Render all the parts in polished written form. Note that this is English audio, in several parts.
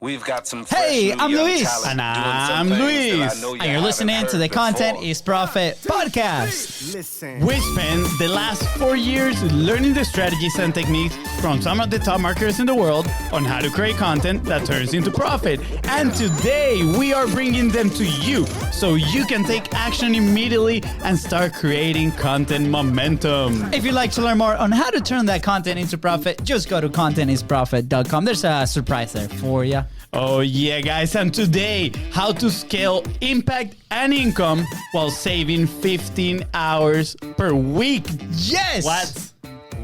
We've got some Hey, fresh new I'm young Luis. talent And doing some I'm things Luis. that I know you And you're listening haven't to the heard Content before. is Profit podcast. We spent the last 4 years learning the strategies and techniques from some of the top marketers in the world on how to create content that turns into profit. And today we are bringing them to you so you can take action immediately and start creating content momentum. If you'd like to learn more on how to turn that content into profit, just go to contentisprofit.com. There's a surprise there for you. Oh yeah, guys, and today, how to scale impact and income while saving 15 hours per week. Yes!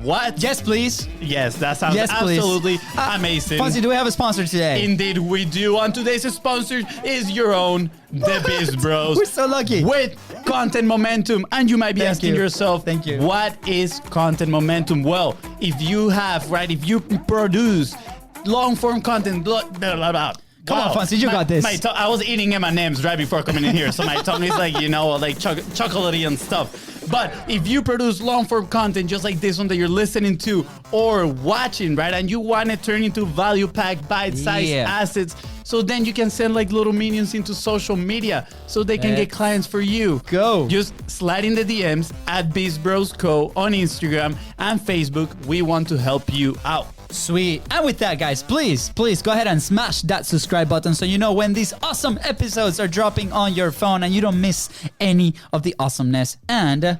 What? Yes, please. Yes, that sounds Yes, please. absolutely amazing. Fonzie, do we have a sponsor today? Indeed, we do. And today's sponsor is your own, The Biz Bros. We're so lucky. With content momentum. And you might be Thank asking you. yourself, Thank you. What is content momentum? Well, if you produce long-form content, blah, blah, blah, blah. Come on, Fonzie, you got this. I was eating M&M's right before coming in here, so my tongue is like, chocolatey and stuff. But if you produce long-form content just like this one that you're listening to or watching, right, and you want to turn into value-packed, bite-sized assets, so then you can send like little minions into social media so they can get clients for you. Go. Just slide in the DMs at BizBrosCo on Instagram and Facebook. We want to help you out. Sweet. And with that, guys, please go ahead and smash that subscribe button so you know when these awesome episodes are dropping on your phone and you don't miss any of the awesomeness. And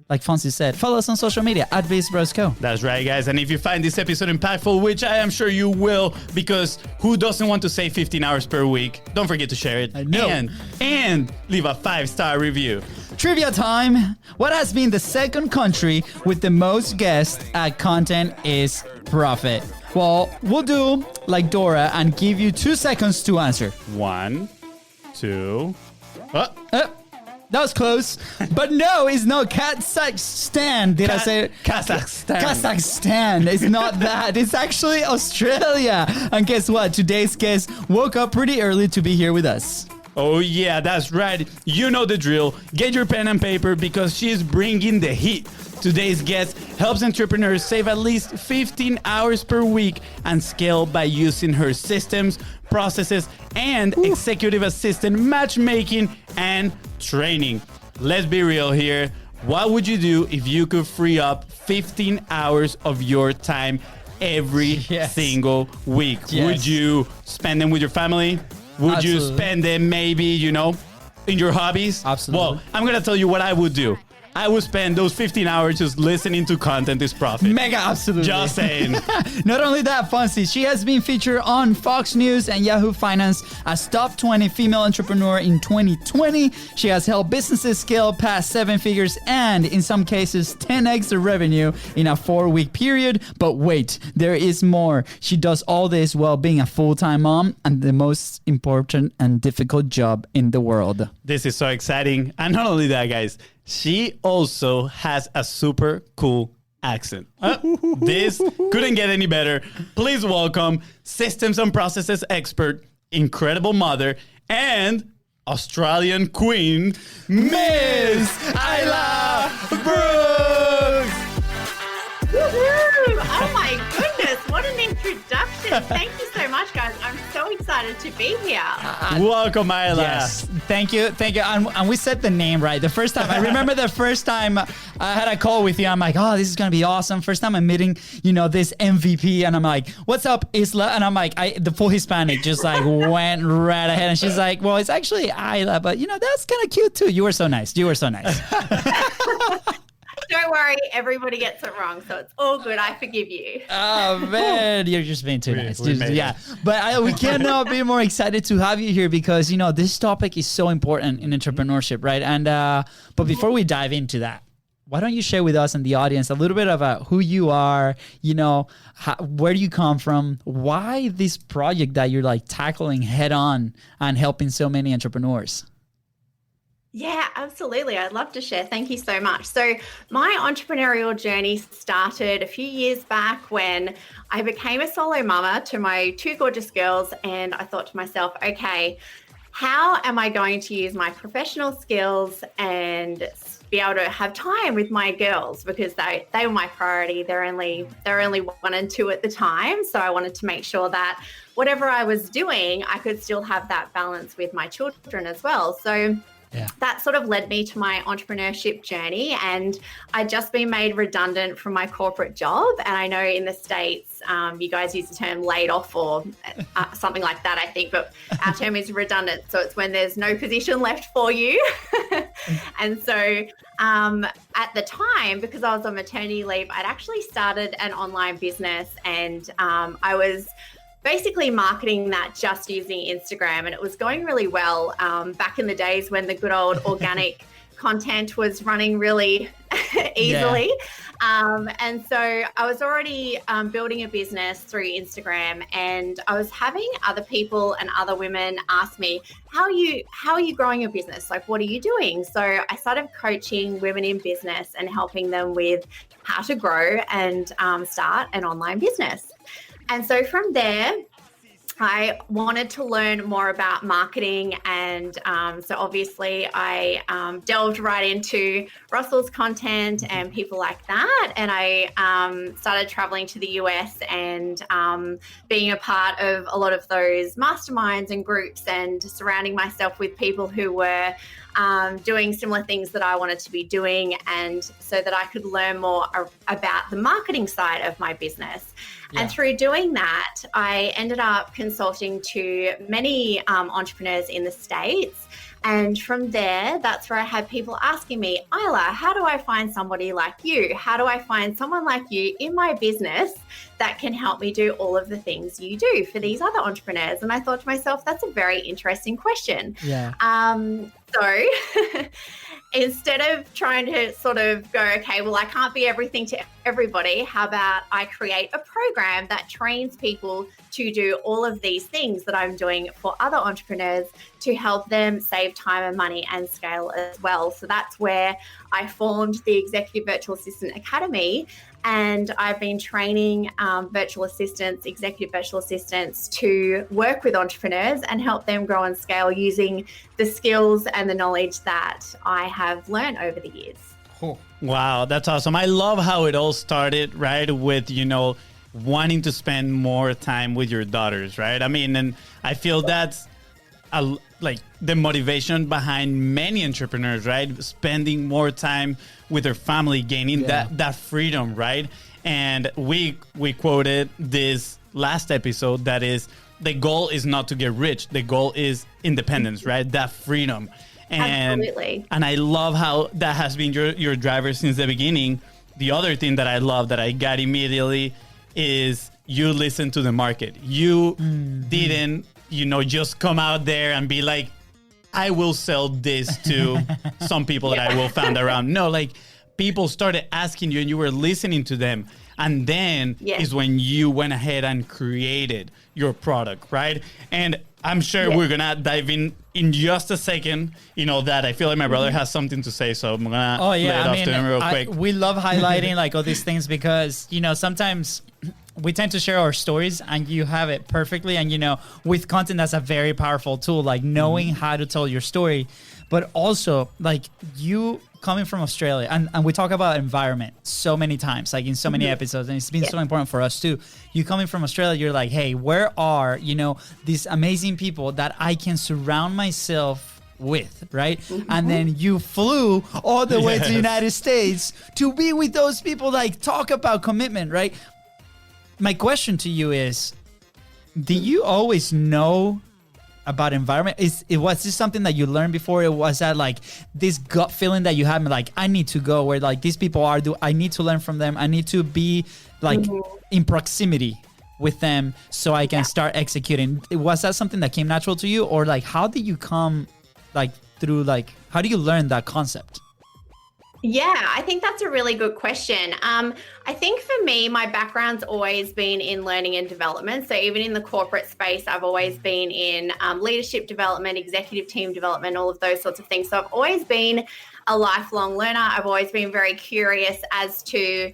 like Fonzie said, follow us on social media at BizBrosCo. That's right, guys. And if you find this episode impactful, which I am sure you will, because who doesn't want to save 15 hours per week? Don't forget to share it. I know. And leave a 5-star review. Trivia time. What has been the second country with the most guests at Content is Profit? Well, we'll do like Dora and give you 2 seconds to answer. 1, 2. That was close. But no, it's not Kazakhstan. Did I say it? Kazakhstan. Kazakhstan. It's not that. It's actually Australia. And guess what? Today's guest woke up pretty early to be here with us. Oh yeah, that's right. You know the drill. Get your pen and paper because she's bringing the heat. Today's guest helps entrepreneurs save at least 15 hours per week and scale by using her systems, processes, and executive assistant matchmaking and training. Let's be real here. What would you do if you could free up 15 hours of your time every single week? Yes. Would you spend them with your family? Would Absolutely. you spend them maybe, in your hobbies? Absolutely. Well, I'm going to tell you what I would do. I would spend those 15 hours just listening to Content is Profit. Mega absolutely. Just saying. Not only that, Fonzie, she has been featured on Fox News and Yahoo Finance as top 20 female entrepreneur in 2020. She has helped businesses scale past 7 figures and, in some cases, 10x the revenue in a 4-week period. But wait, there is more. She does all this while being a full-time mom and the most important and difficult job in the world. This is so exciting. And not only that, guys, she also has a super cool accent. This couldn't get any better. Please welcome systems and processes expert, incredible mother, and Australian queen, Miss Isla Brook. Woohoo! Oh my goodness, what an introduction. Thank you so much, guys. I'm so excited to be here. Welcome, Isla. Yes, thank you. And we said the name right. The first time, I remember the first time I had a call with you, I'm like, oh, this is going to be awesome. First time I'm meeting, this MVP, and I'm like, what's up, Isla? And I'm like, the full Hispanic just like went right ahead. And she's like, well, it's actually Isla, but that's kind of cute too. You were so nice. Don't worry, everybody gets it wrong, so it's all good. I forgive you. Oh man, you're just being too nice. we made it. But we cannot be more excited to have you here because this topic is so important in entrepreneurship, right? And but before we dive into that, why don't you share with us and the audience a little bit about who you are? Where do you come from? Why this project that you're like tackling head on and helping so many entrepreneurs? Yeah, absolutely. I'd love to share. Thank you so much. So my entrepreneurial journey started a few years back when I became a solo mama to my 2 gorgeous girls. And I thought to myself, okay, how am I going to use my professional skills and be able to have time with my girls, because they were my priority. They're only 1 and 2 at the time. So I wanted to make sure that whatever I was doing, I could still have that balance with my children as well. So that sort of led me to my entrepreneurship journey, and I'd just been made redundant from my corporate job. And I know in the States, you guys use the term laid off or something like that, I think, but our term is redundant. So it's when there's no position left for you. And so at the time, because I was on maternity leave, I'd actually started an online business, and I was basically marketing that just using Instagram, and it was going really well back in the days when the good old organic content was running really easily. And so I was already building a business through Instagram, and I was having other people and other women ask me, how are you growing your business? Like, what are you doing? So I started coaching women in business and helping them with how to grow and start an online business. And so from there, I wanted to learn more about marketing. And so obviously I delved right into Russell's content and people like that. And I started traveling to the US and being a part of a lot of those masterminds and groups, and surrounding myself with people who were doing similar things that I wanted to be doing, and so that I could learn more about the marketing side of my business. And through doing that, I ended up consulting to many entrepreneurs in the States. And from there, that's where I had people asking me, Isla, how do I find somebody like you? How do I find someone like you in my business that can help me do all of the things you do for these other entrepreneurs? And I thought to myself, that's a very interesting question. So instead of trying to sort of go, okay, well, I can't be everything to everybody, how about I create a program that trains people to do all of these things that I'm doing for other entrepreneurs to help them save time and money and scale as well. So that's where I formed the Executive Virtual Assistant Academy. And I've been training virtual assistants, executive virtual assistants, to work with entrepreneurs and help them grow and scale using the skills and the knowledge that I have learned over the years. Cool. Wow, that's awesome. I love how it all started, right, with, wanting to spend more time with your daughters, right? I mean, and I feel that's like the motivation behind many entrepreneurs, right? Spending more time with their family, gaining that freedom, right? And we quoted this last episode, that is, the goal is not to get rich. The goal is independence, right? That freedom. Absolutely. And I love how that has been your driver since the beginning. The other thing that I love that I got immediately is you listen to the market. You didn't, just come out there and be like, I will sell this to some people that I will find around. No, like, people started asking you and you were listening to them. And then is when you went ahead and created your product, right? And I'm sure we're going to dive in just a second, that I feel like my brother has something to say. So I'm going to lay it off to him real quick. We love highlighting like all these things because, sometimes we tend to share our stories and you have it perfectly. And, with content, that's a very powerful tool, like knowing how to tell your story. But also, like, you coming from Australia, and we talk about environment so many times, like in so many episodes, and it's been so important for us too. You coming from Australia, you're like, hey, where are, these amazing people that I can surround myself with, right? And then you flew all the way to the United States to be with those people, like, talk about commitment, right? My question to you is, do you always know about environment? Was this something that you learned before? It was that like this gut feeling that you had, like, I need to go where like these people are, I need to learn from them, I need to be like in proximity with them so I can start executing? Was that something that came natural to you, or like how did you come like through, like how do you learn that concept? Yeah, I think that's a really good question. I think for me, my background's always been in learning and development. So even in the corporate space, I've always been in leadership development, executive team development, all of those sorts of things. So I've always been a lifelong learner. I've always been very curious as to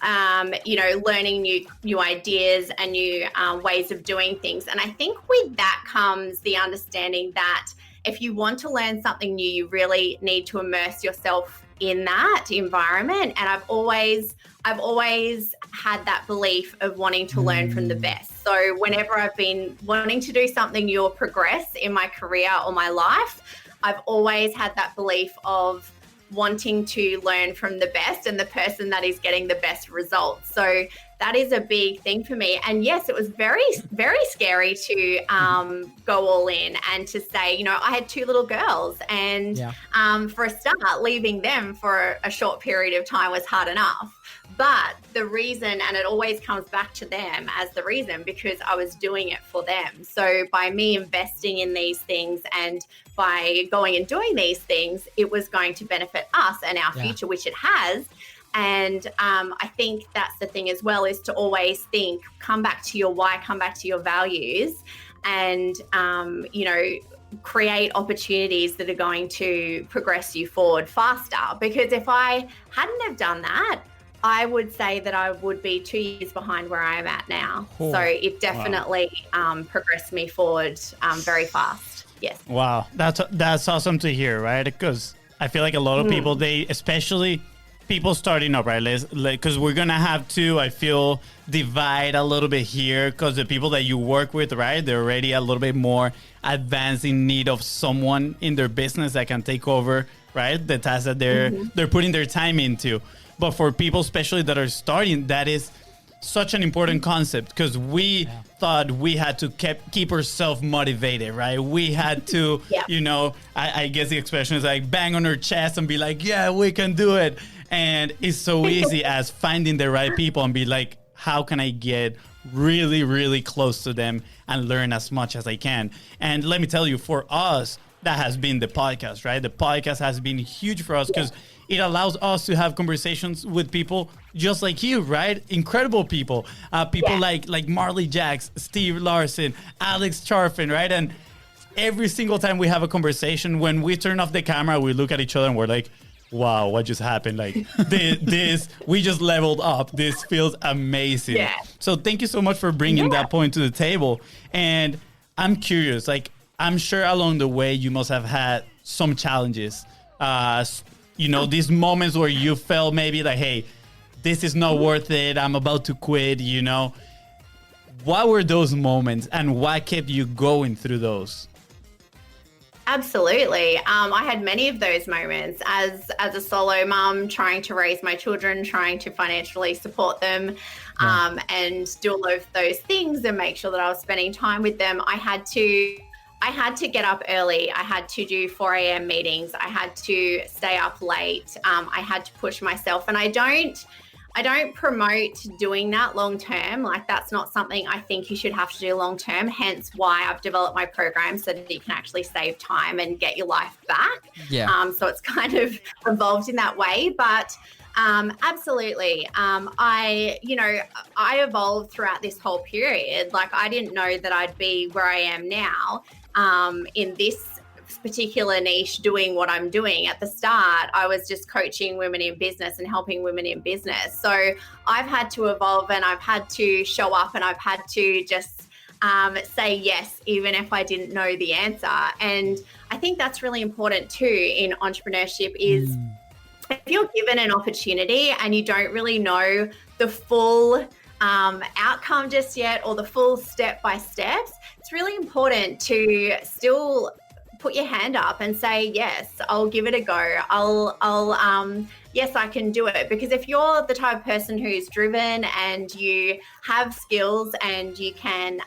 learning new ideas and new ways of doing things. And I think with that comes the understanding that if you want to learn something new, you really need to immerse yourself in that environment. And I've always had that belief of wanting to learn from the best. So whenever I've been wanting to do something new or progress in my career or my life, I've always had that belief of wanting to learn from the best and the person that is getting the best results. So that is a big thing for me. And yes, it was very, very scary to go all in and to say, I had 2 little girls, and for a start, leaving them for a short period of time was hard enough. But the reason, and it always comes back to them as the reason, because I was doing it for them. So by me investing in these things and by going and doing these things, it was going to benefit us and our future, which it has. And I think that's the thing as well, is to always think, come back to your why, come back to your values, and, create opportunities that are going to progress you forward faster. Because if I hadn't have done that, I would say that I would be 2 years behind where I am at now. Cool. So it definitely progressed me forward very fast. Yes. Wow. That's awesome to hear, right? Because I feel like a lot of people, especially people starting up, right? Because we're going to have to, I feel, divide a little bit here, because the people that you work with, right, they're already a little bit more advanced, in need of someone in their business that can take over, right, the tasks that they're putting their time into. But for people, especially that are starting, that is such an important concept, because we thought we had to keep ourselves motivated, right? We had to, I guess the expression is like bang on our chest and be like, yeah, we can do it. And it's so easy as finding the right people and be like, how can I get really, really close to them and learn as much as I can? And let me tell you, for us, that has been the podcast, right? The podcast has been huge for us because it allows us to have conversations with people just like you, right? Incredible people. People like Marley Jacks, Steve Larson, Alex Charfin, right? And every single time we have a conversation, when we turn off the camera, we look at each other and we're like, wow, what just happened? Like this, we just leveled up. This feels amazing. Yeah. So thank you so much for bringing that point to the table. And I'm curious, like, I'm sure along the way you must have had some challenges. These moments where you felt maybe like, hey, this is not worth it. I'm about to quit, What were those moments and what kept you going through those? Absolutely. I had many of those moments as a solo mum, trying to raise my children, trying to financially support them, and do all of those things and make sure that I was spending time with them. I had to get up early. I had to do 4 a.m. meetings. I had to stay up late. I had to push myself. And I don't promote doing that long term. Like, that's not something I think you should have to do long term. Hence why I've developed my program so that you can actually save time and get your life back. Yeah. So it's kind of evolved in that way. But absolutely. I evolved throughout this whole period. Like, I didn't know that I'd be where I am now in this particular niche doing what I'm doing. At the start, I was just coaching women in business and helping women in business. So I've had to evolve, and I've had to show up, and I've had to just say yes, even if I didn't know the answer. And I think that's really important too in entrepreneurship is if you're given an opportunity and you don't really know the full outcome just yet, or the full step-by-steps, it's really important to still put your hand up and say, yes, I'll give it a go. Yes, I can do it. Because if you're the type of person who's driven and you have skills and you can,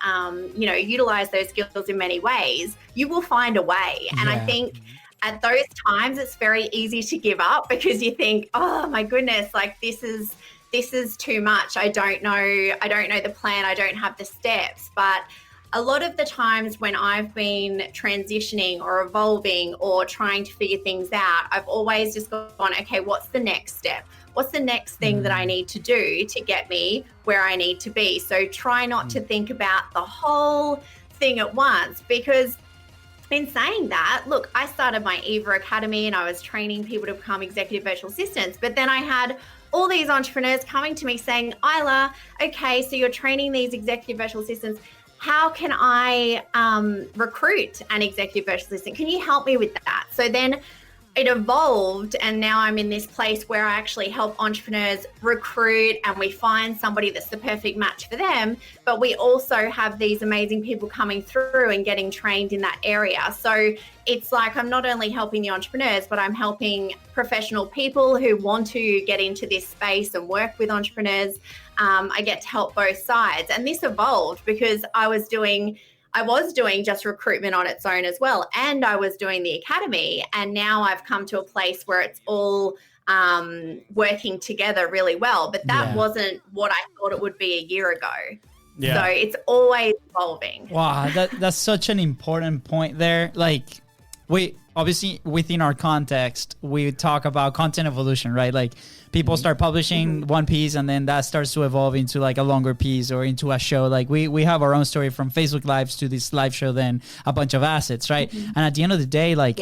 utilize those skills in many ways, you will find a way. And I think at those times, it's very easy to give up because you think, oh my goodness, like this is too much. I don't know the plan. I don't have the steps. But a lot of the times when I've been transitioning or evolving or trying to figure things out, I've always just gone, okay, what's the next step? What's the next thing that I need to do to get me where I need to be? So try not to think about the whole thing at once, because in saying that, look, I started my Eva Academy and I was training people to become executive virtual assistants, but then I had all these entrepreneurs coming to me saying, Isla, okay, so you're training these executive virtual assistants. How can I recruit an executive virtual assistant? Can you help me with that? So then it evolved, and now I'm in this place where I actually help entrepreneurs recruit, and we find somebody that's the perfect match for them. But we also have these amazing people coming through and getting trained in that area. So it's like I'm not only helping the entrepreneurs, but I'm helping professional people who want to get into this space and work with entrepreneurs. I get to help both sides. And this evolved because I was doing just recruitment on its own as well. And I was doing the academy. And now I've come to a place where it's all working together really well. But that wasn't what I thought it would be a year ago. Yeah. So it's always evolving. Wow, that's such an important point there. Like, we obviously, within our context, we talk about content evolution, right? Like, people start publishing one piece, and then that starts to evolve into like a longer piece or into a show. Like we have our own story from Facebook Lives to this live show, then a bunch of assets, right? And at the end of the day, like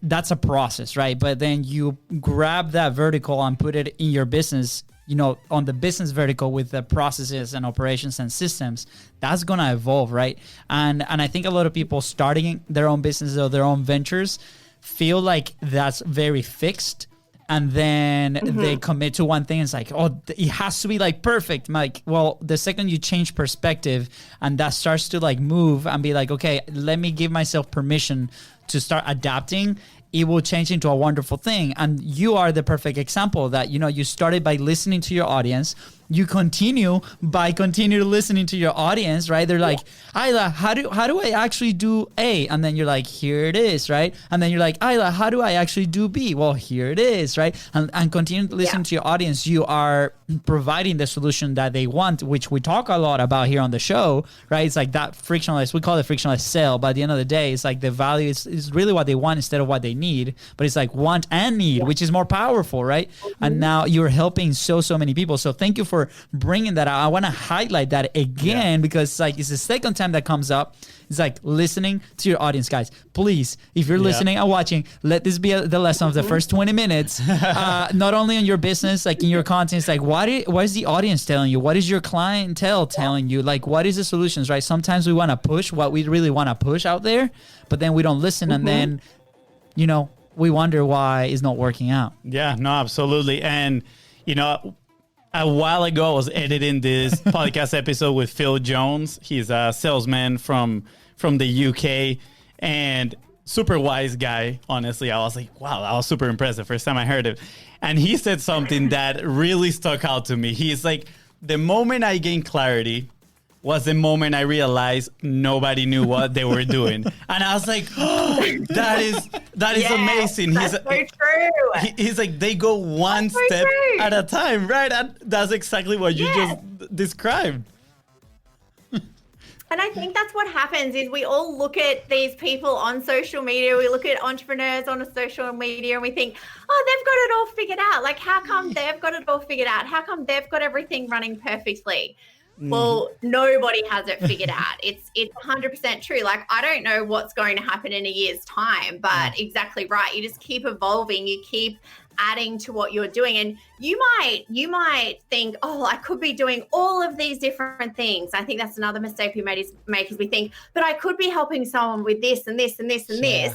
that's a process, right? But then you grab that vertical and put it in your business, you know, on the business vertical with the processes and operations and systems. That's going to evolve, right? And I think a lot of people starting their own businesses or their own ventures feel like that's very fixed. And then they commit to one thing. It's like, oh, it has to be like perfect. I'm like, well, the second you change perspective and that starts to like move and be like, okay, let me give myself permission to start adapting, it will change into a wonderful thing. And you are the perfect example of that. You know, you started by listening to your audience. You continue listening to your audience, right? They're like, Isla, how do I actually do A? And then you're like, here it is, right? And then you're like, Isla, how do I actually do B? Well, here it is, right? And continue to listen to your audience. You are providing the solution that they want, which we talk a lot about here on the show, right? It's like that frictionless, we call it frictionless sale, but at the end of the day, it's like the value is really what they want instead of what they need, but it's like want and need, which is more powerful, right? And now you're helping so many people. So thank you for bringing that out. I want to highlight that again because like it's the second time that comes up. It's like listening to your audience, guys. Please, if you're listening and watching, let this be the lesson of the first 20 minutes. Not only in your business, like in your content, it's like what is the audience telling you? What is your clientele telling you? Like what is the solutions, right? Sometimes we want to push what we really want to push out there, but then we don't listen, and then you know we wonder why it's not working out. Yeah, no, absolutely. And you know, a while ago, I was editing this podcast episode with Phil Jones. He's a salesman from the UK and super wise guy. Honestly, I was like, wow, I was super impressed the first time I heard it. And he said something that really stuck out to me. He's like, the moment I gained clarity was the moment I realized nobody knew what they were doing. And I was like, oh, that is amazing. That's so true. He's like, they go one step at a time, right? And that's exactly what you just described. And I think that's what happens is we all look at these people on social media. We look at entrepreneurs on social media and we think, oh, they've got it all figured out. Like, how come they've got it all figured out? How come they've got everything running perfectly? Well, nobody has it figured out. It's 100% true. Like, I don't know what's going to happen in a year's time, but exactly right. You just keep evolving. You keep adding to what you're doing. And you might think, oh, I could be doing all of these different things. I think that's another mistake we make is we think, but I could be helping someone with this and this and this and this.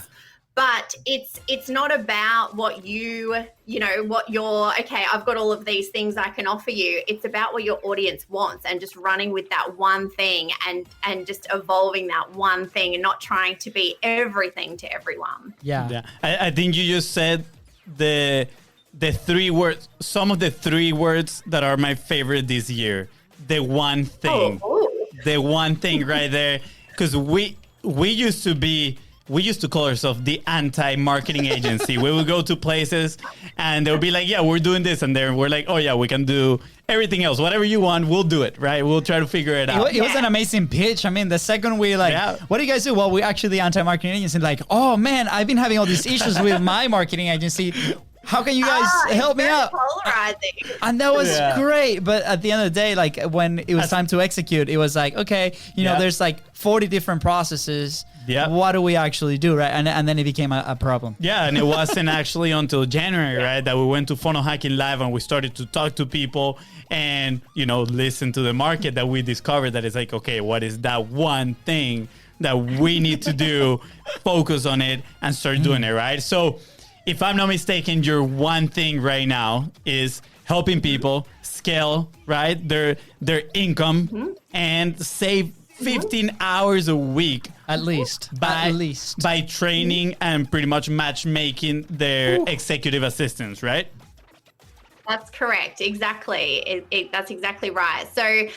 But it's not about what okay, I've got all of these things I can offer you. It's about what your audience wants and just running with that one thing and just evolving that one thing and not trying to be everything to everyone. Yeah. I think you just said the three words, some of the three words that are my favorite this year. The one thing. The one thing right there. Because we used to call ourselves the anti-marketing agency. We would go to places and they'll be like, yeah, we're doing this. And then we're like, oh yeah, we can do everything else. Whatever you want, we'll do it, right? We'll try to figure it out. It was an amazing pitch. I mean, the second we what do you guys do? Well, we're actually the anti-marketing agency. Like, oh man, I've been having all these issues with my marketing agency. How can you guys help me out? Polarizing. And that was great. But at the end of the day, like when it was time to execute, it was like, okay, you know, there's like 40 different processes. Yeah. what do we actually do, right? And then it became a problem. Yeah, and it wasn't actually until January, right, that we went to Funnel Hacking Live and we started to talk to people and, listen to the market, that we discovered that it's like, okay, what is that one thing that we need to do, focus on it, and start doing it, right? So if I'm not mistaken, your one thing right now is helping people scale, right, their income and save 15 hours a week At least. by training and pretty much matchmaking their executive assistants, right? That's correct. Exactly. That's exactly right. So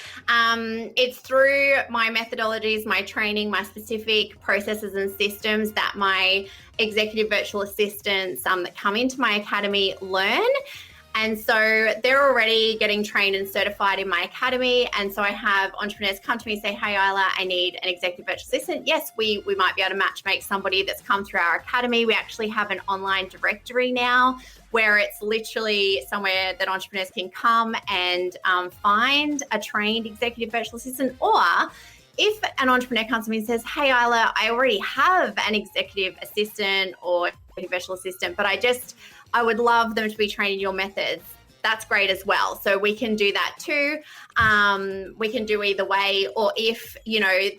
it's through my methodologies, my training, my specific processes and systems that my executive virtual assistants that come into my academy learn. And so they're already getting trained and certified in my academy. And so I have entrepreneurs come to me and say, hey, Isla, I need an executive virtual assistant. Yes, we might be able to matchmake somebody that's come through our academy. We actually have an online directory now where it's literally somewhere that entrepreneurs can come and find a trained executive virtual assistant. Or if an entrepreneur comes to me and says, hey, Isla, I already have an executive assistant or virtual assistant, but I would love them to be trained in your methods. That's great as well. So we can do that too. We can do either way. Or if,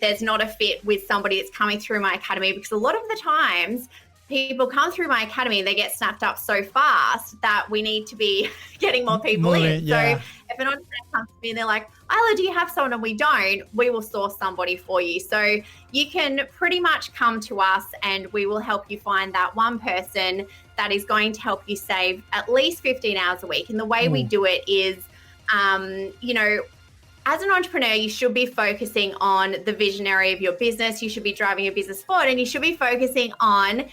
there's not a fit with somebody that's coming through my academy, because a lot of the times people come through my academy and they get snapped up so fast that we need to be getting more people in. Yeah. So if an entrepreneur comes to me and they're like, Isla, do you have someone? And we don't, we will source somebody for you. So you can pretty much come to us and we will help you find that one person that is going to help you save at least 15 hours a week. And the way we do it is, as an entrepreneur, you should be focusing on the visionary of your business. You should be driving your business forward and you should be focusing on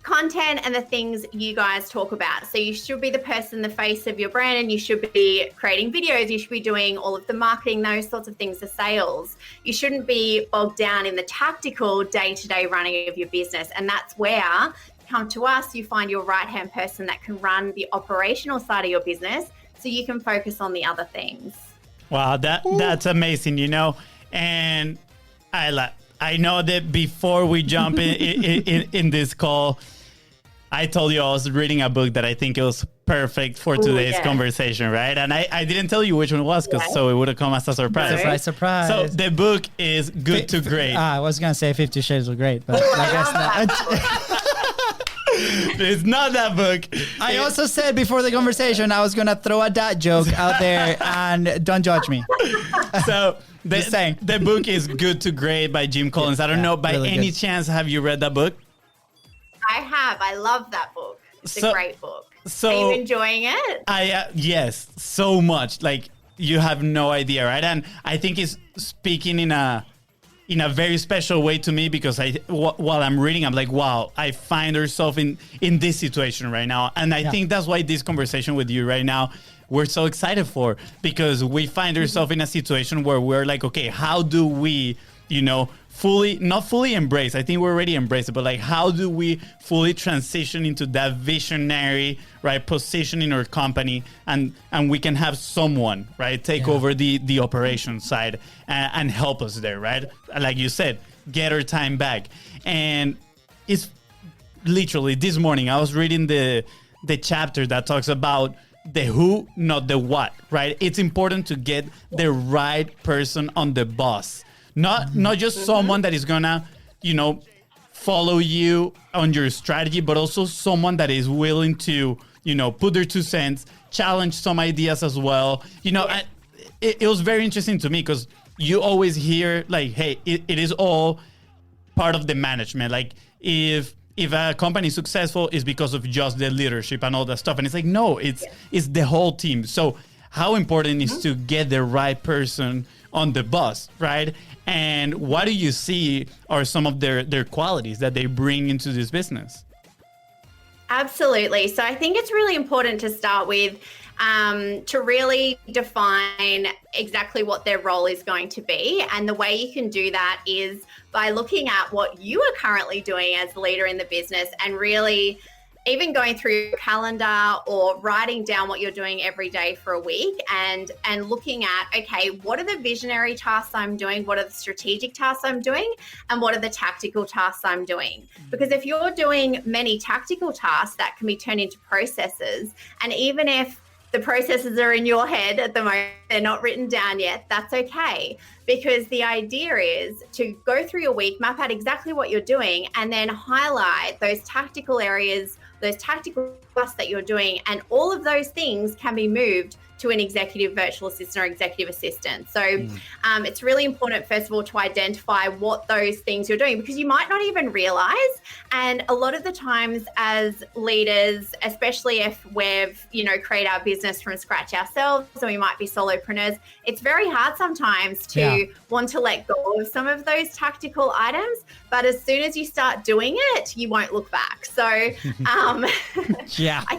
content and the things you guys talk about. So you should be the person, the face of your brand, and you should be creating videos. You should be doing all of the marketing, those sorts of things, the sales. You shouldn't be bogged down in the tactical day-to-day running of your business. And that's where, come to us, you find your right-hand person that can run the operational side of your business so you can focus on the other things. Wow, that's amazing, And I know that before we jump in this call, I told you I was reading a book that I think it was perfect for today's conversation, right? And I didn't tell you which one it was, so it would have come as a surprise. Surprise. So the book is Good to Great. I was going to say 50 Shades of Grey, but I guess not. It's not that book. I also said before the conversation I was going to throw a dad joke out there, and don't judge me. So the book is Good to Great by Jim Collins. I don't know, by really any chance, have you read that book? I have. I love that book. It's a great book. So are you enjoying it? Yes, so much. Like, you have no idea, right? And I think it's speaking in a very special way to me, because while I'm reading, I'm like, wow, I find herself in this situation right now. And I think that's why this conversation with you right now, we're so excited for, because we find ourselves in a situation where we're like, okay, how do we, not fully embrace, I think we're already embraced it, but like, how do we fully transition into that visionary, right, position in our company, and we can have someone, right, take over the operations side and help us there, right? Like you said, get our time back. And it's literally this morning, I was reading the chapter that talks about the who, not the what, right? It's important to get the right person on the bus. Not just someone that is gonna, follow you on your strategy, but also someone that is willing to, put their 2 cents, challenge some ideas as well. It was very interesting to me, because you always hear like, hey, it is all part of the management. Like, if a company is successful, it's because of just the leadership and all that stuff. And it's like, no, it's the whole team. So how important is to get the right person on the bus, right? And what do you see are some of their qualities that they bring into this business? Absolutely. So I think it's really important to start with to really define exactly what their role is going to be. And the way you can do that is by looking at what you are currently doing as the leader in the business and really even going through your calendar or writing down what you're doing every day for a week and looking at, okay, what are the visionary tasks I'm doing? What are the strategic tasks I'm doing? And what are the tactical tasks I'm doing? Because if you're doing many tactical tasks, that can be turned into processes. And even if the processes are in your head at the moment, they're not written down yet, that's okay. Because the idea is to go through your week, map out exactly what you're doing, and then highlight those tactical areas, those tactical tasks that you're doing, and all of those things can be moved to an executive virtual assistant or executive assistant. So it's really important, first of all, to identify what those things you're doing, because you might not even realize. And a lot of the times as leaders, especially if we've, create our business from scratch ourselves, or we might be solopreneurs, it's very hard sometimes to want to let go of some of those tactical items. But as soon as you start doing it, you won't look back. So I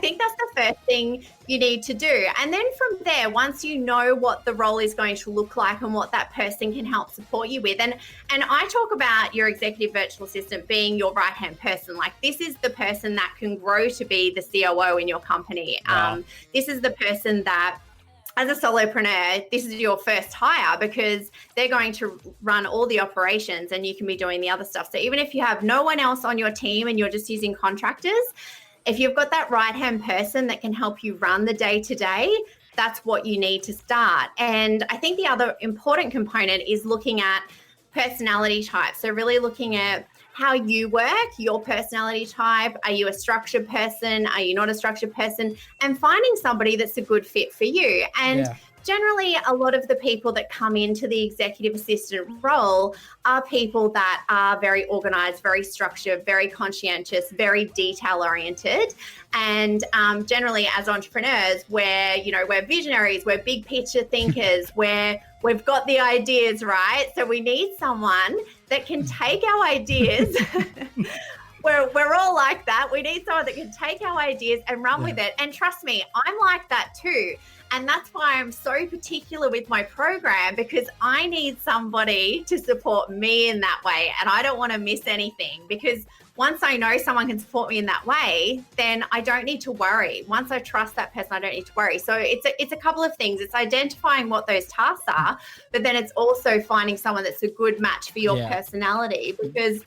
think that's the first thing you need to do. And then from there, once you know what the role is going to look like and what that person can help support you with, and I talk about your executive virtual assistant being your right-hand person. Like, this is the person that can grow to be the COO in your company. This is the person that, as a solopreneur, this is your first hire, because they're going to run all the operations and you can be doing the other stuff. So even if you have no one else on your team and you're just using contractors, if you've got that right-hand person that can help you run the day-to-day, that's what you need to start. And I think the other important component is looking at personality types. So really looking at how you work, your personality type. Are you a structured person? Are you not a structured person? And finding somebody that's a good fit for you. And generally, a lot of the people that come into the executive assistant role are people that are very organized, very structured, very conscientious, very detail-oriented. And generally, as entrepreneurs, we're visionaries, we're big picture thinkers, we've got the ideas, right? So we need someone that can take our ideas. We're all like that. We need someone that can take our ideas and run with it. And trust me, I'm like that too. And that's why I'm so particular with my program, because I need somebody to support me in that way. And I don't want to miss anything, because once I know someone can support me in that way, then I don't need to worry. Once I trust that person, I don't need to worry. So it's a couple of things. It's identifying what those tasks are, but then it's also finding someone that's a good match for your personality, because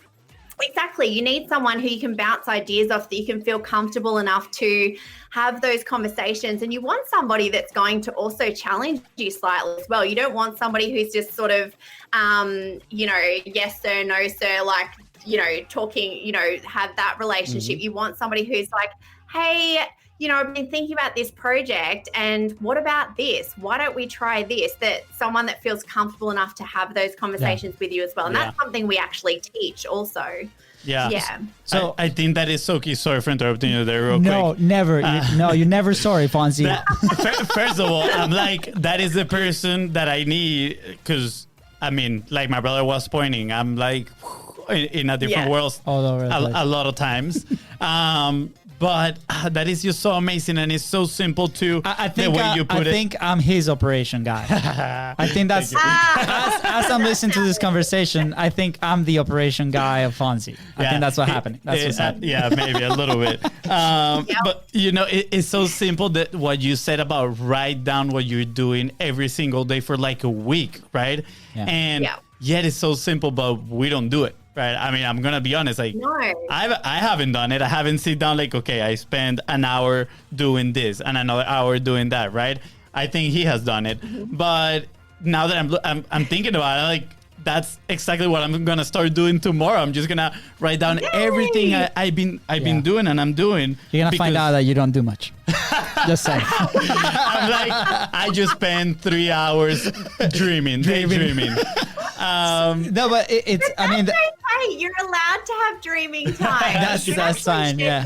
exactly, you need someone who you can bounce ideas off, that you can feel comfortable enough to have those conversations. And you want somebody that's going to also challenge you slightly as well. You don't want somebody who's just sort of, yes sir, no sir, like, talking, have that relationship. You want somebody who's like, hey, I've been thinking about this project, and what about this? Why don't we try this? That someone that feels comfortable enough to have those conversations with you as well. And that's something we actually teach also. Yeah. So I think that is so key. Sorry for interrupting you there real quick. No, never. You're never sorry, Fonzie. First of all, I'm like, that is the person that I need, because, I mean, like my brother was pointing, I'm like in a different world a lot of times. But that is just so amazing, and it's so simple too. I think the way you put it. I think I'm his operation guy. I think that's as I'm listening to this conversation, I think I'm the operation guy of Fonzie. I think that's what happened. That's what's happening. Yeah, maybe a little bit. But it's so simple, that what you said about write down what you're doing every single day for like a week, right? Yeah. And yet it's so simple, but we don't do it. Right. I mean, I'm going to be honest, like, no. I haven't done it. I haven't sit down like, okay, I spend an hour doing this and another hour doing that. Right. I think he has done it. But now that I'm thinking about it, like, that's exactly what I'm going to start doing tomorrow. I'm just going to write down everything I've been doing and I'm doing. You're going to find out that you don't do much. Just saying. I'm like, I just spend 3 hours daydreaming. No, but it's, I mean, you're allowed to have dreaming time. that's fine. Yeah.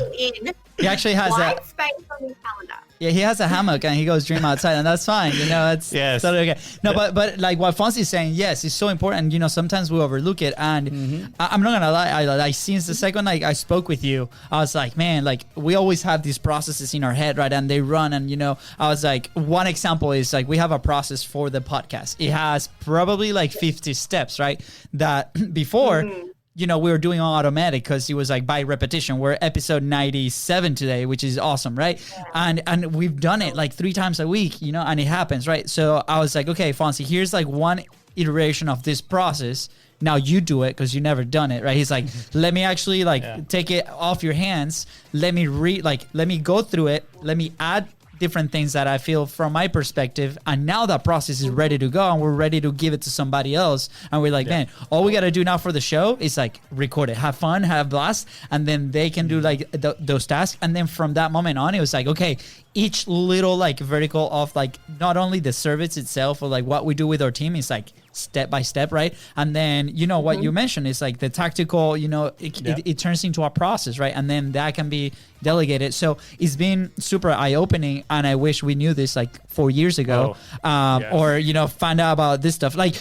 He actually has white space on his calendar. Yeah, he has a hammock and he goes dream outside, and that's fine. It's totally okay. No, but like what Fonzie's saying, yes, it's so important. Sometimes we overlook it, and I'm not gonna lie. Since the second I spoke with you, I was like, man, like we always have these processes in our head, right? And they run, and I was like, one example is like we have a process for the podcast. It has probably like 50 steps, right? That before. we were doing all automatic because it was like by repetition. We're episode 97 today, which is awesome, right? Yeah. And we've done it like 3 times a week, and it happens, right? So I was like, okay, Fonzie, here's like one iteration of this process. Now you do it because you never done it, right? He's like, let me actually take it off your hands. Let me let me go through it. Let me add different things that I feel from my perspective, and now that process is ready to go, and we're ready to give it to somebody else. And we're like, man, all we got to do now for the show is like record it, have fun, have a blast, and then they can do like those tasks. And then from that moment on, it was like, okay, each little like vertical of like not only the service itself or like what we do with our team is like step by step, right? And then what you mentioned is like the tactical, it turns into a process, right? And then that can be delegated. So it's been super eye-opening, and I wish we knew this like 4 years ago, or find out about this stuff. Like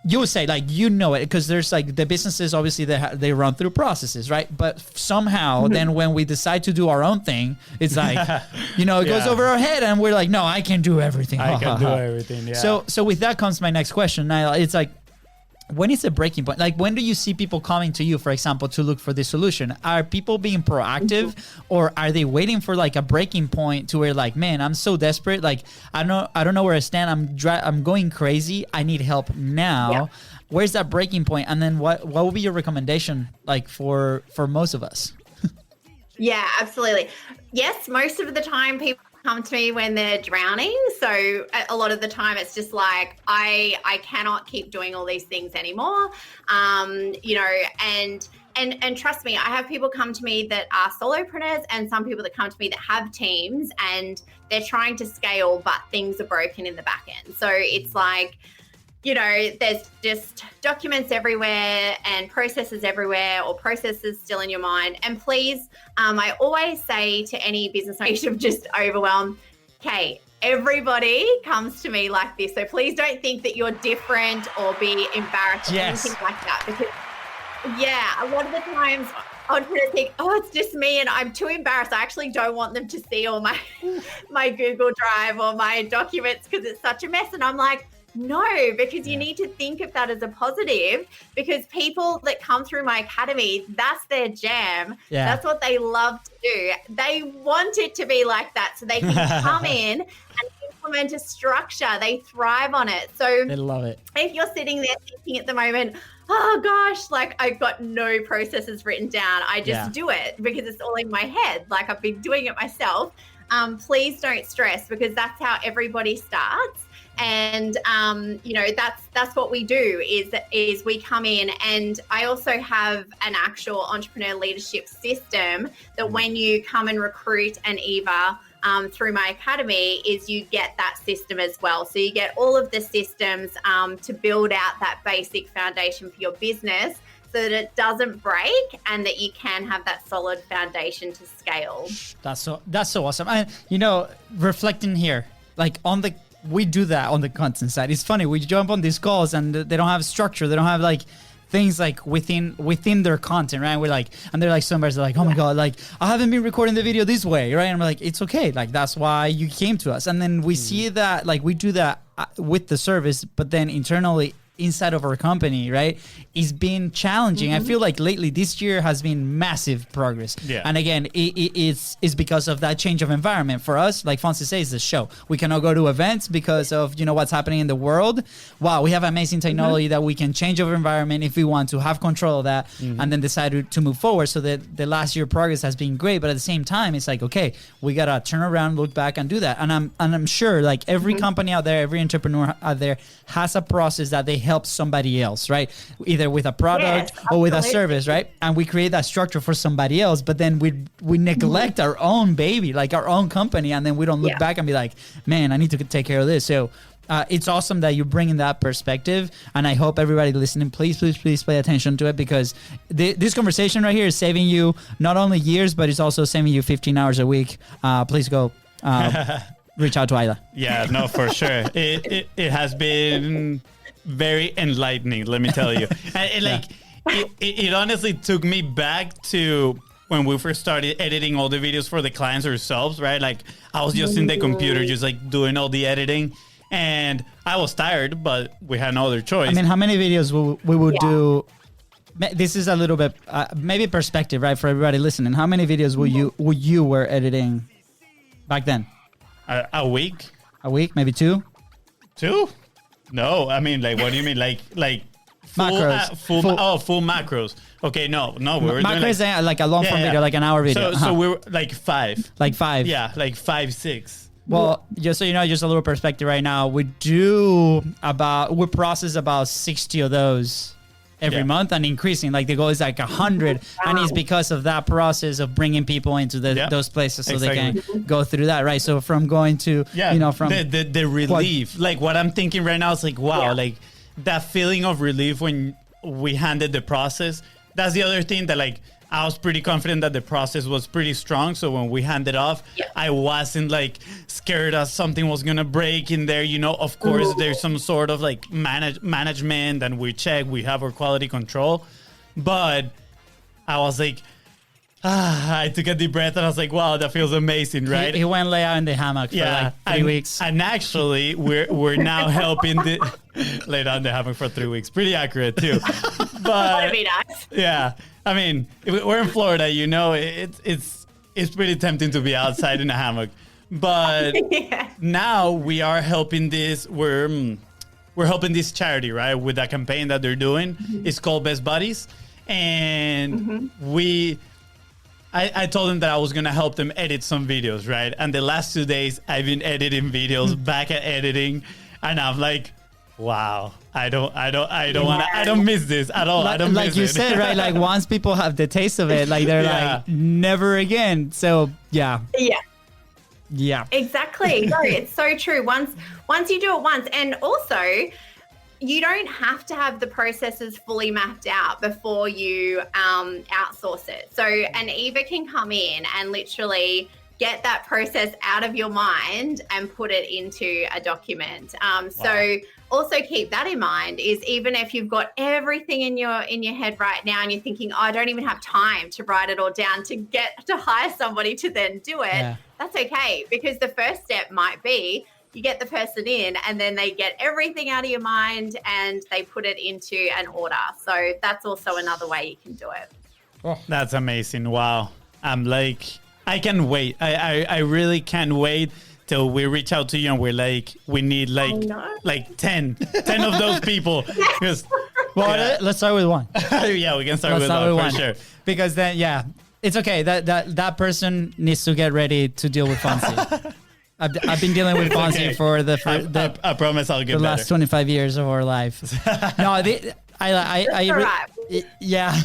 you would say, like it because there's like the businesses obviously they run through processes, right? But somehow then when we decide to do our own thing, it's like it goes over our head, and we're like, no, I can do everything. I can do everything. Yeah. So with that comes my next question. Now it's like, when is the breaking point? Like, when do you see people coming to you, for example, to look for this solution? Are people being proactive, or are they waiting for like a breaking point to where like, man, I'm so desperate. Like, I don't know where I stand. I'm going crazy. I need help now. Yeah. Where's that breaking point? And then what would be your recommendation like for most of us? Yeah, absolutely. Yes, most of the time people come to me when they're drowning. So a lot of the time it's just like, I cannot keep doing all these things anymore. And trust me, I have people come to me that are solopreneurs, and some people that come to me that have teams, and they're trying to scale, but things are broken in the back end. So it's like, there's just documents everywhere and processes everywhere, or processes still in your mind. And please, I always say to any business owner, you're just overwhelmed. Okay, everybody comes to me like this. So please don't think that you're different or be embarrassed or anything like that. Because, a lot of the times entrepreneurs think, oh, it's just me and I'm too embarrassed. I actually don't want them to see all my Google Drive or my documents because it's such a mess. And I'm like, no, because you need to think of that as a positive, because people that come through my academy, that's their jam. Yeah. That's what they love to do. They want it to be like that so they can come in and implement a structure. They thrive on it. So they love it. If you're sitting there thinking at the moment, oh gosh, like I've got no processes written down, I just do it because it's all in my head. Like I've been doing it myself. Please don't stress, because that's how everybody starts. And that's what we do is we come in, and I also have an actual entrepreneur leadership system that when you come and recruit an Eva through my academy, is you get that system as well. So you get all of the systems to build out that basic foundation for your business, so that it doesn't break and that you can have that solid foundation to scale. That's so awesome. And reflecting here, like we do that on the content side. It's funny, we jump on these calls and they don't have structure. They don't have like things like within their content, right? We're like, and they're like, somebody's like, oh my God, like I haven't been recording the video this way, right? And we're like, it's okay. Like that's why you came to us. And then we see that like we do that with the service, but then internally inside of our company, right, it's been challenging. I feel like lately this year has been massive progress. Yeah. And again, it's because of that change of environment. For us, like Fonzie says, the show. We cannot go to events because of, what's happening in the world. Wow, we have amazing technology that we can change our environment if we want to have control of that and then decide to move forward. So that the last year progress has been great. But at the same time, it's like, okay, we got to turn around, look back and do that. And I'm sure like every company out there, every entrepreneur out there has a process that they help somebody else, right? Either with a product or with a service, right? And we create that structure for somebody else, but then we neglect our own baby, like our own company, and then we don't look back and be like, man, I need to take care of this. So it's awesome that you bring in that perspective, and I hope everybody listening, please pay attention to it, because this conversation right here is saving you not only years, but it's also saving you 15 hours a week. Please go reach out to Isla. Yeah, no, for sure. It has been very enlightening, let me tell you. And it honestly took me back to when we first started editing all the videos for the clients ourselves, right? Like I was just in the computer, just like doing all the editing, and I was tired, but we had no other choice. I mean, how many videos we would do this is a little bit maybe perspective, right, for everybody listening. How many videos were you were editing back then? A week? A week, maybe two? Two? No, I mean, like, what do you mean? Like full, macros. Full macros. Okay, no, we were macros doing like a long form video, like an hour video. So we were like 5. Like 5. Yeah, like 5, 6. Well, just so you know, just a little perspective right now, we process about 60 of those every month and increasing. Like the goal is like 100, and it's because of that process of bringing people into those places so they can go through that, right? So from going to, from the relief, like what I'm thinking right now is like, wow, like that feeling of relief when we handed the process. That's the other thing that like, I was pretty confident that the process was pretty strong. So when we handed off, I wasn't like scared that something was going to break in there. Of course, there's some sort of like management and we have our quality control. But I was like, I took a deep breath and I was like, wow, that feels amazing, right? He went lay out in the hammock for like 3 weeks. And actually, we're now helping lay down in the hammock for 3 weeks. Pretty accurate too. But that'd be nice. Yeah. I mean, we're in Florida, it's pretty tempting to be outside in a hammock. But now we are helping we're helping this charity, right? With that campaign that they're doing. It's called Best Buddies. And I told them that I was going to help them edit some videos, right? And the last 2 days I've been editing videos, back at editing. And I'm like, wow, I don't miss this at all. I don't miss it. Like you said, right? Like once people have the taste of it, like they're like never again. So yeah. Exactly. No, it's so true. Once you do it once, and also you don't have to have the processes fully mapped out before you outsource it. So an Eva can come in and literally get that process out of your mind and put it into a document. So also keep that in mind, is even if you've got everything in your head right now and you're thinking, I don't even have time to write it all down to hire somebody to then do it. That's okay, because the first step might be you get the person in and then they get everything out of your mind and they put it into an order. So that's also another way you can do it. Oh, that's amazing. Wow. I'm like, I can wait. I really can't wait till we reach out to you and we're like, we need like 10 of those people. Let's start with one. Yeah, we can start with one for sure. Because then, it's okay. That person needs to get ready to deal with Fonzie. I've been dealing with Fonzie for I promise I'll get the better. last 25 years of our life. No, yeah.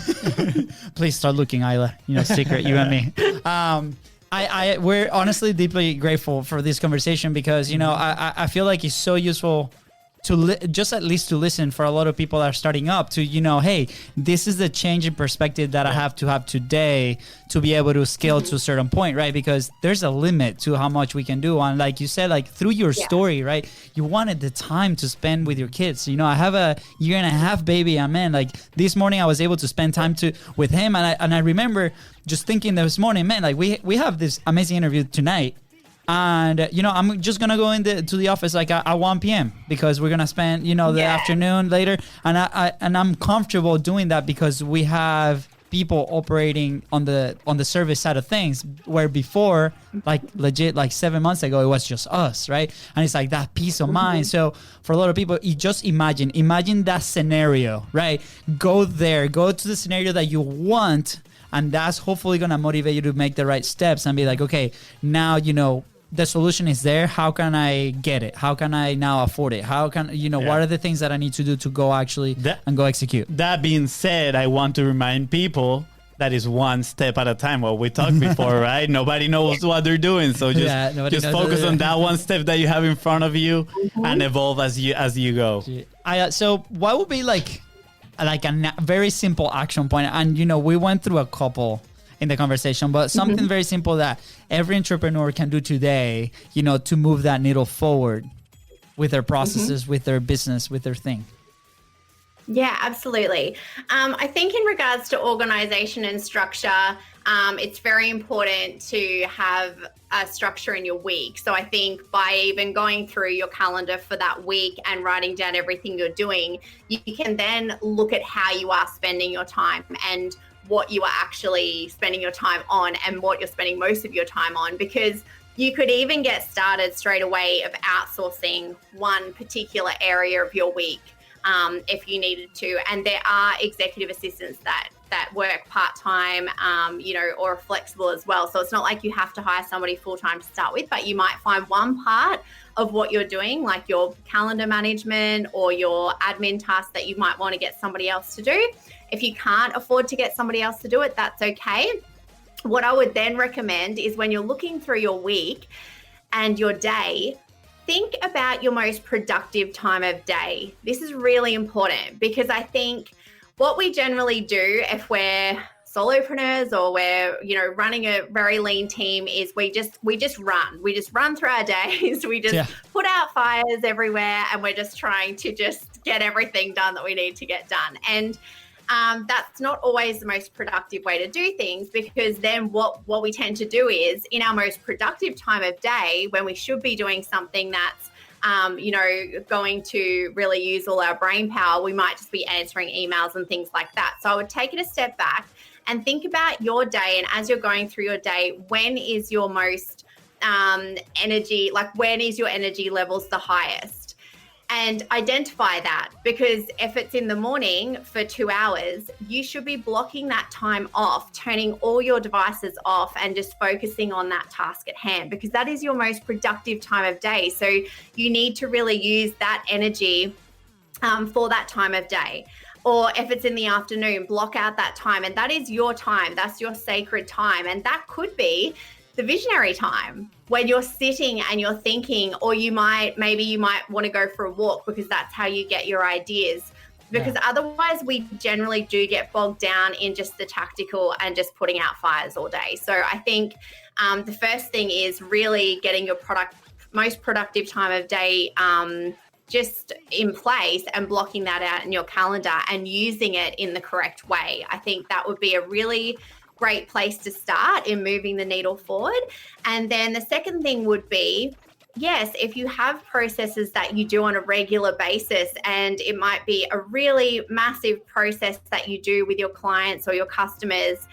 Please start looking, Isla. Secret, you and me. We're honestly deeply grateful for this conversation because, I feel like it's so useful to just at least to listen for a lot of people that are starting up to, hey, this is the change in perspective that I have to have today to be able to scale to a certain point, right? Because there's a limit to how much we can do. And like you said, like through your story, right? You wanted the time to spend with your kids. I have a 1.5 baby, and man, like this morning I was able to spend time with him. And I remember just thinking this morning, man, like we have this amazing interview tonight. And, I'm just going to go to the office like at 1 p.m. because we're going to spend, the afternoon later. And I'm comfortable doing that because we have people operating on the service side of things, where before, like legit, like 7 months ago, it was just us, right? And it's like that peace of mind. So for a lot of people, you just imagine that scenario, right? Go to the scenario that you want. And that's hopefully going to motivate you to make the right steps and be like, okay, now, the solution is there. How can I get it? How can I now afford it? How can, what are the things that I need to do to go actually and go execute? That being said, I want to remind people that is one step at a time. What we talked before, right? Nobody knows what they're doing. So just focus on that one step that you have in front of you and evolve as you go. So what would be like a very simple action point? And, we went through a couple in the conversation, but something very simple that every entrepreneur can do today, to move that needle forward with their processes, with their business, with their thing. Yeah, absolutely. I think in regards to organization and structure, it's very important to have a structure in your week. So I think by even going through your calendar for that week and writing down everything you're doing, you can then look at how you are spending your time and what you are actually spending your time on and what you're spending most of your time on, because you could even get started straight away of outsourcing one particular area of your week. If you needed to. And there are executive assistants that work part-time, or flexible as well. So it's not like you have to hire somebody full-time to start with, but you might find one part of what you're doing, like your calendar management or your admin tasks, that you might want to get somebody else to do. If you can't afford to get somebody else to do it, that's okay. What I would then recommend is when you're looking through your week and your day, think about your most productive time of day. This is really important because I think what we generally do if we're solopreneurs or we're, running a very lean team is we just run through our days. We just put out fires everywhere and we're just trying to just get everything done that we need to get done. And that's not always the most productive way to do things, because then what we tend to do is in our most productive time of day, when we should be doing something that's, going to really use all our brain power, we might just be answering emails and things like that. So I would take it a step back and think about your day. And as you're going through your day, when is your most energy, like when is your energy levels the highest? And identify that, because if it's in the morning for 2 hours, you should be blocking that time off, turning all your devices off and just focusing on that task at hand, because that is your most productive time of day. So you need to really use that energy for that time of day. Or if it's in the afternoon, block out that time. And that is your time. That's your sacred time. And that could be the visionary time when you're sitting and you're thinking, or maybe you might want to go for a walk, because that's how you get your ideas. Because otherwise we generally do get bogged down in just the tactical and just putting out fires all day. So I think the first thing is really getting your most productive time of day just in place and blocking that out in your calendar and using it in the correct way. I think that would be a really great place to start in moving the needle forward. And then the second thing would be, yes, if you have processes that you do on a regular basis, and it might be a really massive process that you do with your clients or your customers,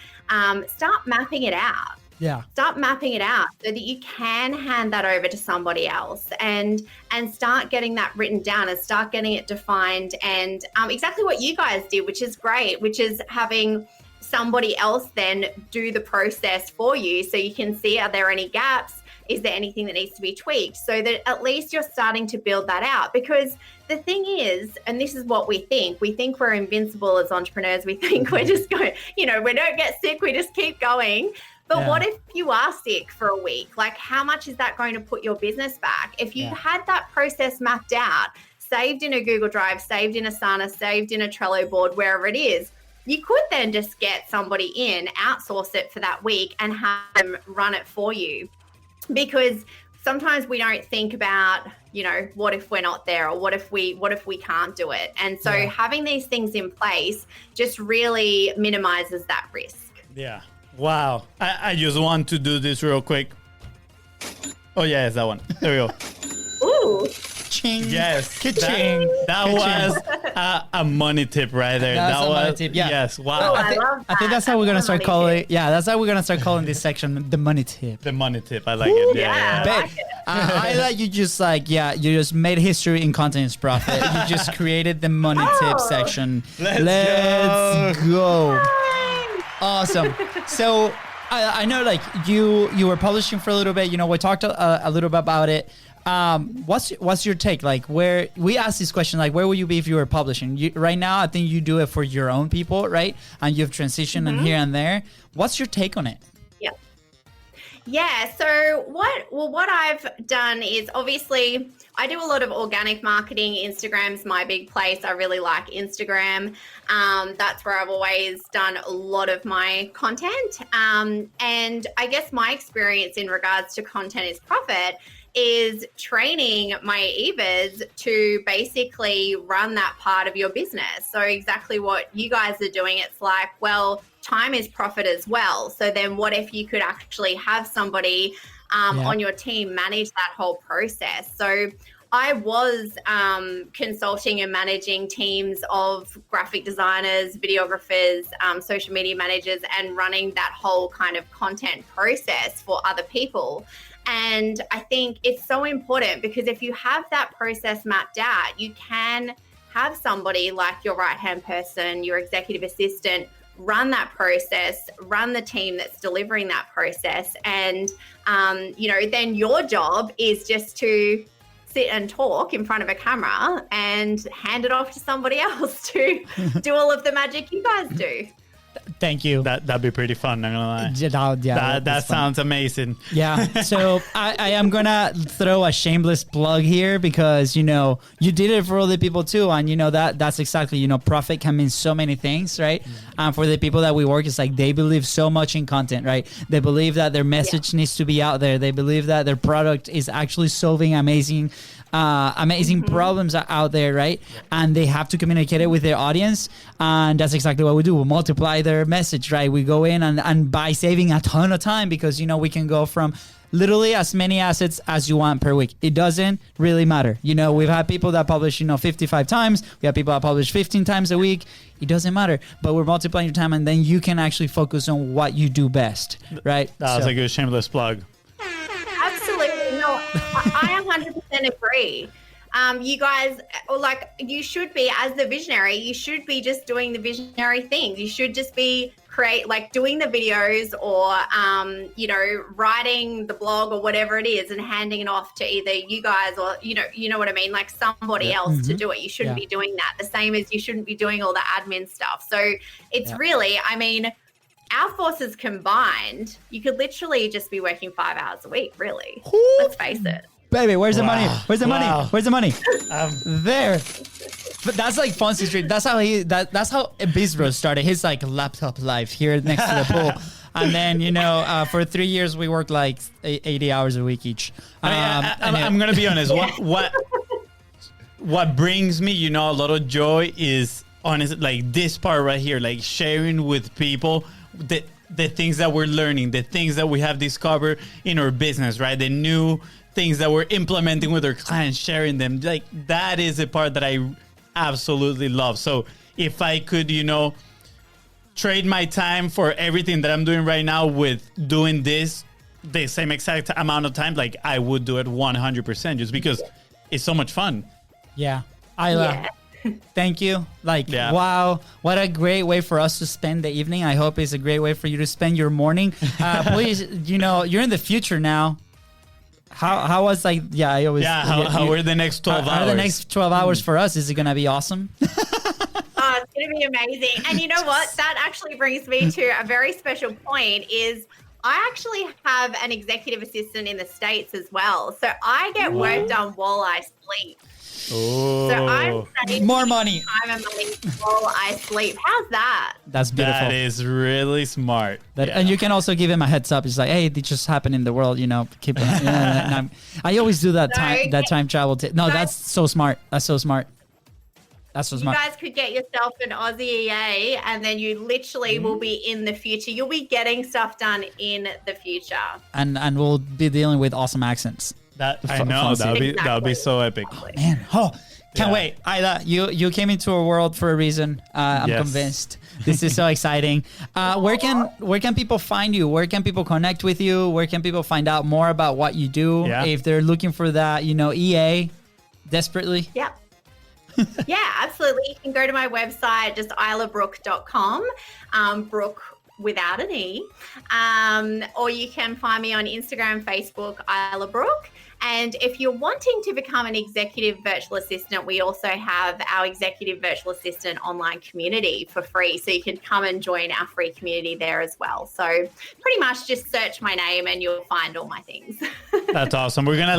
start mapping it out. Yeah. Start mapping it out so that you can hand that over to somebody else and start getting that written down and start getting it defined. And exactly what you guys did, which is great, which is having somebody else then do the process for you, so you can see, are there any gaps? Is there anything that needs to be tweaked? So that at least you're starting to build that out. Because the thing is, and this is what we think we're invincible as entrepreneurs. We think we're just going, we don't get sick, we just keep going. But what if you are sick for a week? Like, how much is that going to put your business back? If you had that process mapped out, saved in a Google Drive, saved in Asana, saved in a Trello board, wherever it is, you could then just get somebody in, outsource it for that week and have them run it for you. Because sometimes we don't think about, what if we're not there, or what if we can't do it? And so having these things in place just really minimizes that risk. Yeah. Wow. I just want to do this real quick. Oh, yeah, it's that one. There we go. Ooh. Ching. Yes. Ka-ching. That was a money tip right there. That That was a was money tip, yeah. Yes. Wow. Oh, I love that. I think that's how we're gonna start calling. Tip. Yeah, that's how we're gonna start calling this section the money tip. The money tip. I like it. Yeah. Yeah. Babe, I like you just made history in Content is Profit. You just created the money tip section. Let's go. Awesome. So I know, like you were publishing for a little bit. We talked a little bit about it. What's your take? Like, where we asked this question, like, where would you be if you were publishing? Right now, I think you do it for your own people, right? And you've transitioned and here and there. What's your take on it? Yeah. So what I've done is, obviously I do a lot of organic marketing. Instagram's my big place. I really like Instagram. That's where I've always done a lot of my content. And I guess my experience in regards to Content is Profit is training my Evas to basically run that part of your business. So exactly what you guys are doing, it's like, well, time is profit as well. So then what if you could actually have somebody on your team manage that whole process? So I was consulting and managing teams of graphic designers, videographers, social media managers, and running that whole kind of content process for other people. And I think it's so important because if you have that process mapped out, you can have somebody like your right-hand person, your executive assistant, run that process, run the team that's delivering that process. And, then your job is just to sit and talk in front of a camera and hand it off to somebody else to do all of the magic you guys do. Thank you. That'd be pretty fun, not gonna lie. That sounds amazing. Yeah. So I am gonna throw a shameless plug here because you did it for other people too, and that's exactly profit can mean so many things, right? And for the people that we work, it's like they believe so much in content, right? They believe that their message needs to be out there. They believe that their product is actually solving amazing problems out there, right? And they have to communicate it with their audience, and that's exactly what we do. We multiply their message, right? We go in and by saving a ton of time, because we can go from literally as many assets as you want per week. It doesn't really matter. We've had people that publish 55 times. We have people that publish 15 times a week. It doesn't matter, but we're multiplying your time, and then you can actually focus on what you do best, right? That was a good shameless plug. Absolutely. No, I 100% agree. You guys, you should be, as the visionary, you should be just doing the visionary things. You should just be doing the videos or, writing the blog or whatever it is and handing it off to either you guys or, you know what I mean? Like somebody else to do it. You shouldn't be doing that. The same as you shouldn't be doing all the admin stuff. So it's really, our forces combined, you could literally just be working 5 hours a week, really. Let's face it. Baby, where's the money? Where's the money? Where's the money? There. But that's like Fonzie Street. That's how Bistro started his laptop life here next to the pool. And then, for 3 years, we worked 80 hours a week each. I'm going to be honest. What brings me, a lot of joy is honestly, this part right here, sharing with people the things that we're learning, the things that we have discovered in our business, right? The new things that we're implementing with our clients, sharing them. That is a part that I absolutely love. So if I could, trade my time for everything that I'm doing right now with doing this the same exact amount of time, I would do it 100% just because it's so much fun. Yeah. Isla, thank you. Wow, what a great way for us to spend the evening. I hope it's a great way for you to spend your morning. Please, you're in the future now. How was how are the next 12 hours? How are the next 12 hours for us? Is it going to be awesome? Oh, it's going to be amazing. And you know what? That actually brings me to a very special point is I actually have an executive assistant in the States as well. So I get work done while I sleep. Oh. So I'm saving more money. Time and money while I sleep. How's that? That's beautiful. That is really smart. And you can also give him a heads up. It's like, hey, it just happened in the world. Keep. I always do that time travel. That's so smart. That's so smart. That's so smart. You guys could get yourself an Aussie EA, and then you literally will be in the future. You'll be getting stuff done in the future, and we'll be dealing with awesome accents. I know that'll be so epic. Oh, man, can't wait. Isla, you came into our world for a reason. I'm convinced. This is so exciting. Where can people find you? Where can people connect with you? Where can people find out more about what you do? If they're looking for that, EA desperately. Yeah. Yeah, absolutely. You can go to my website, just islabrook.com, Brook without an E. Or you can find me on Instagram, Facebook, Isla Brook. And if you're wanting to become an executive virtual assistant, we also have our executive virtual assistant online community for free. So you can come and join our free community there as well. So pretty much just search my name and you'll find all my things. That's awesome. We're going to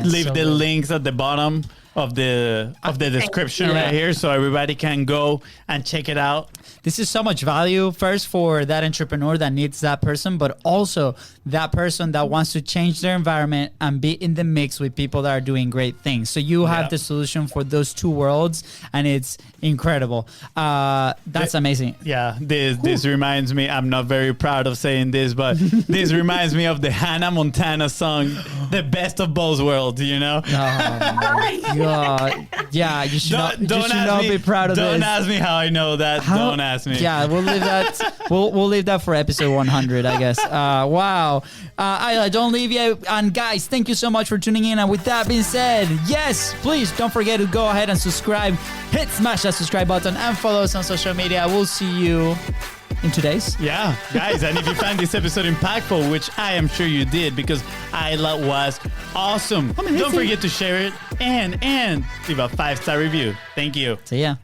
leave the links at the bottom of the description right here, so everybody can go and check it out. this is so much value first for that entrepreneur that needs that person, but also that person that wants to change their environment and be in the mix with people that are doing great things. So you have the solution for those two worlds, and it's incredible. That's amazing. Yeah, this reminds me, I'm not very proud of saying this, but this reminds me of the Hannah Montana song, The Best of Both Worlds, you know? Oh my God. Yeah, you should not be proud of this. Don't ask me how I know that. Don't ask me. Yeah, we'll leave that. We'll leave that for episode 100, I guess. Wow. Isla, don't leave yet. And guys, thank you so much for tuning in. And with that being said, yes, please don't forget to go ahead and subscribe. Smash that subscribe button and follow us on social media. We'll see you in 2 days. Yeah, guys, and if you find this episode impactful, which I am sure you did because Isla was awesome, don't forget to share it and leave a 5-star review. Thank you. See ya.